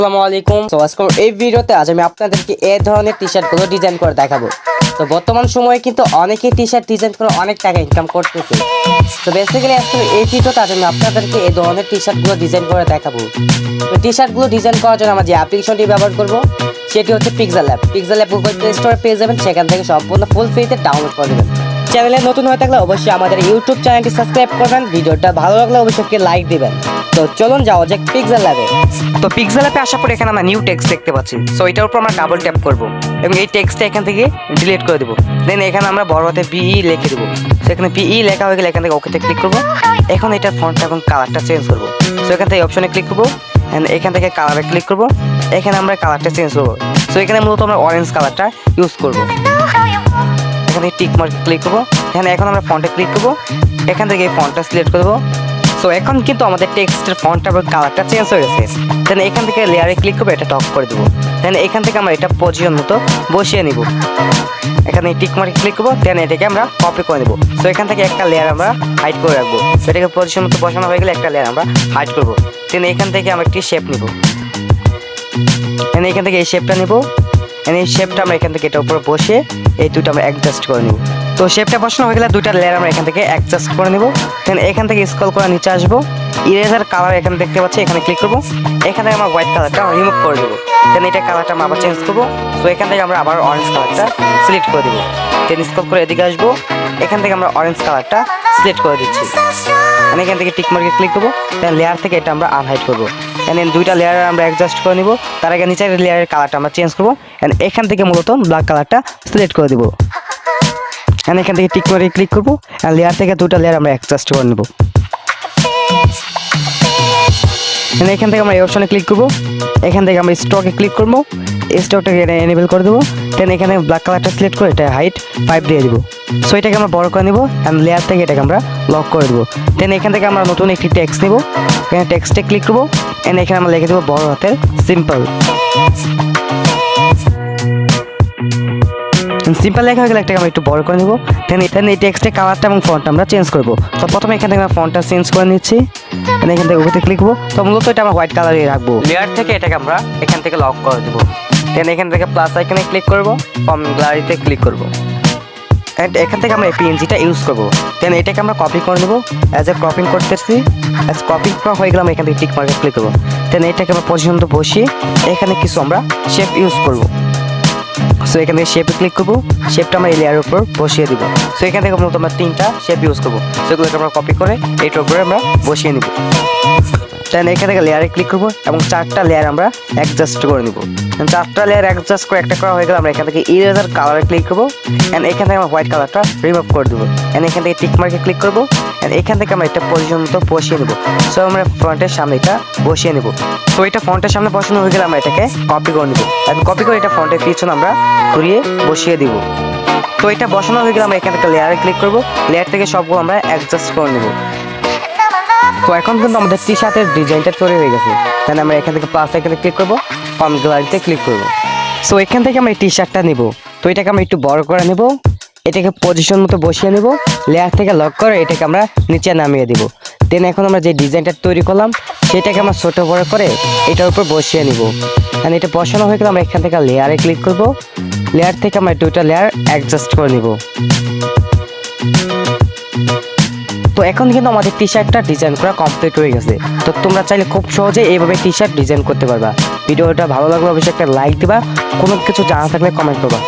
আসসালামু আলাইকুম। তো আজকে এই ভিডিওতে আজ আমি আপনাদেরকে এই ধরনের টি-শার্টগুলো ডিজাইন করে দেখাবো। তো বর্তমান সময়ে কিন্তু অনেকেই টি-শার্ট ডিজাইন করে অনেক টাকা ইনকাম করতেছে। তো বেসিক্যালি আজকে এই ভিডিওতে আজ আমি আপনাদেরকে এই ধরনের টি-শার্টগুলো ডিজাইন করে দেখাবো। তো টি-শার্টগুলো ডিজাইন করার জন্য আমরা যে অ্যাপ্লিকেশনটি ব্যবহার করব সেটি হচ্ছে pixel app. Pixel app Google play স্টোরে পেয়ে যাবেন, সেখান থেকে সম্পূর্ণ ফুল ফ্রিতে ডাউনলোড করে নেবেন। চ্যানেলে নতুন হয়ে থাকলে অবশ্যই আমাদের ইউটিউব চ্যানেলটি সাবস্ক্রাইব করবেন, ভিডিওটা ভালো লাগলে অবশ্যই লাইক দিবেন। তো চলুন যাওয়া যাক পিক্সেল অ্যাপে। তো পিক্সেল অ্যাপে আসার পরে এখানে আমরা নিউ টেক্সট দেখতে পাচ্ছি। সো এটার উপর আমরা ডাবল ট্যাপ করব এবং এই টেক্সটটা এখান থেকে ডিলিট করে দেবো। দেন এখানে আমরা বড় হাতে পিই লিখে দেবো। সেখানে পিই লেখা হয়ে গেলে এখান থেকে ওকেতে ক্লিক করবো। এখন এটার ফন্টটা এবং কালারটা চেঞ্জ করবো। সো এখান থেকে অপশনে ক্লিক করবো, অ্যান্ড এখান থেকে কালারে ক্লিক করবো। এখানে আমরা কালারটা চেঞ্জ করবো। সো এখানে মূলত আমরা অরেঞ্জ কালারটা ইউজ করবো। এখানে টিক মার্কে ক্লিক করবো। এখানে এখন আমরা ফন্টে ক্লিক করবো। এখান থেকে এই ফন্টটা সিলেক্ট করবো। সো এখন কিন্তু আমাদের টেক্সটের ফন্ট এবং কালারটা চেঞ্জ হয়ে গেছে। দেন এখান থেকে লেয়ারে ক্লিক করবো, এটা টপ করে দেবো। দেন এখান থেকে আমরা এটা পজিশন মতো বসিয়ে নিব। এখানে টিক মার্কে ক্লিক করবো। দেন এটাকে আমরা কপি করে নেবো। সো এখান থেকে একটা লেয়ার আমরা হাইড করে রাখবো। এটাকে পজিশন মতো বসানো হয়ে গেলে একটা লেয়ার আমরা হাইড করবো। দেন এখান থেকে আমরা একটি শেপ নিব। দেন এখান থেকে এই শেপটা নিব। এই শেপটা আমরা এখান থেকে এটার উপর বসে এই দুটো আমরা অ্যাডজাস্ট করে নিব। তো শেপটা বসানো হয়ে গেলে দুইটা লেয়ার আমরা এখান থেকে অ্যাডজাস্ট করে নিব। দেন এখান থেকে স্ক্রল করে নিচে আসবো। ইরেজার কালার এখানে দেখতে পাচ্ছি, এখানে ক্লিক করবো। এখান থেকে আমরা হোয়াইট কালারটা রিমুভ করে দেবো। দেন এটা কালারটা আমরা আবার চেঞ্জ করবো। সো এখান থেকে আমরা আবার অরেঞ্জ কালারটা সিলেক্ট করে দেবো। দেন স্ক্রল করে এদিকে আসবো। এখান থেকে আমরা অরেঞ্জ কালারটা সিলেক্ট করে দিচ্ছি। এখান থেকে টিক মার্কে ক্লিক করবো। দেন লেয়ার থেকে এটা আমরা আনহাইড করবো। দেন দুইটা লেয়ার আমরা অ্যাডজাস্ট করে নিব। তার আগে নিচের লেয়ারের কালারটা আমরা চেঞ্জ করবো। এন্ড এখান থেকে মূলত ব্ল্যাক কালারটা সিলেক্ট করে দেবো। এখান থেকে টিক করে ক্লিক করবো। আর লেয়ার থেকে দুটো লেয়ার আমরা অ্যাডজাস্ট করে নেব। এখান থেকে আমরা এই অপশনে ক্লিক করবো। এখান থেকে আমরা স্টকে ক্লিক করবো। স্টকটাকে এনেবল করে দেবো। দেন এখানে ব্ল্যাক কালারটা সিলেক্ট করে এটা হাইট 5 দিয়ে দেবো। সো এটাকে আমরা বড় করে নেব। অ্যান্ড লেয়ার থেকে এটাকে আমরা লক করে দেবো। দেন এখান থেকে আমরা নতুন একটি টেক্সট নেব। এখানে টেক্সটে ক্লিক করবো। এন্ড এখানে আমরা লিখে দেবো বড় হাতের সিম্পল। সিম্পল লেখা হয়ে গেলে এটাকে আমরা একটু বড় করে নেব। দেন এই টেক্সটের কালারটা এবং ফন্টটা আমরা চেঞ্জ করবো। তো প্রথমে এখান থেকে আমরা ফন্টটা চেঞ্জ করে নিচ্ছি। এখান থেকে ওকে ক্লিক করবো। তো মূলত এটা আমরা হোয়াইট কালারে রাখবো। লেয়ার থেকে এটাকে আমরা এখান থেকে লক করে দেবো। দেন এখান থেকে প্লাস আইকনে ক্লিক করবো, কম গ্যালারিতে ক্লিক করবো। অ্যান্ড এখান থেকে আমরা এই পিএনজিটা ইউজ করবো। দেন এটাকে আমরা কপি করে নেবো। অ্যাজ এ ক্রপিং করতেছি। অ্যাজ কপি করা হয়ে গেলে আমরা এখান থেকে টিক মার্কে ক্লিক করবো। দেন এটাকে আমরা পজিশন তো বসিয়ে এখানে কিছু আমরা শেপ ইউজ করবো। সো এখান থেকে শেপে ক্লিক করবো। শেপটা আমরা এই লেয়ারের উপর বসিয়ে দিব। সো এখান থেকে মূলত আমরা 3টা শেপ ইউজ করবো। সেগুলোকে আমরা কপি করে এইটার উপরে আমরা বসিয়ে নিব। দেন এখান থেকে লেয়ারে ক্লিক করবো এবং 4টা লেয়ার আমরা অ্যাডজাস্ট করে নিব। 4টা লেয়ার অ্যাডজাস্ট করে একটা করা হয়ে গেলে আমরা এখান থেকে ইরেজার কালারে ক্লিক করবো। অ্যান্ড এখান থেকে আমরা হোয়াইট কালারটা রিমুভ করে দেবো। অ্যান্ড এখান থেকে টিক মার্কে ক্লিক করবো। অ্যান্ড এখান থেকে আমরা এটা পজিশন মতো বসিয়ে নেব। সো আমরা ফ্রন্টের সামনে এটা বসিয়ে নেব। তো এটা ফ্রন্টের সামনে বসানো হয়ে গেলে আমরা এটাকে কপি করে নেব। এবং কপি করে এটা ফ্রন্টের পিছনে আমরা ঘুরিয়ে বসিয়ে দিব। তো এটা বসানো হয়ে গেলে আমরা এখান থেকে লেয়ারে ক্লিক করবো। লেয়ার থেকে সবগুলো আমরা অ্যাডজাস্ট করে নেব। তো এখন কিন্তু আমাদের টি শার্টের ডিজাইনটা তৈরি হয়ে গেছে। তাহলে আমরা এখান থেকে প্লাস আইকনে ক্লিক করবো, ফর্ম গ্যালারিতে ক্লিক করবো। সো এখান থেকে আমরা এই টি শার্টটা নেব। তো এটাকে আমরা একটু বড় করে নেব। এটাকে পজিশন মতো বসিয়ে নেব। লেয়ার থেকে লক করে এটাকে আমরা নিচে নামিয়ে দিব। দেন এখন আমরা যে ডিজাইনটা তৈরি করলাম সেটাকে আমরা ছোট বড় করে এটার উপর বসিয়ে নিব। আর এটা বসানো হয়ে গেলে আমরা এখান থেকে লেয়ারে ক্লিক করব। লেয়ার থেকে আমরা দুইটা লেয়ার অ্যাডজাস্ট করে নিব। তো এখন কিন্তু আমাদের টি শার্টটা ডিজাইন করা কমপ্লিট হয়ে গেছে। তো তোমরা চাইলে খুব সহজে এইভাবে টি শার্ট ডিজাইন করতে পারবা। ভিডিওটা ভালো লাগলে অবশ্যই একটা লাইক দিবা। কোনো কিছু জানা থাকলে কমেন্ট করবা।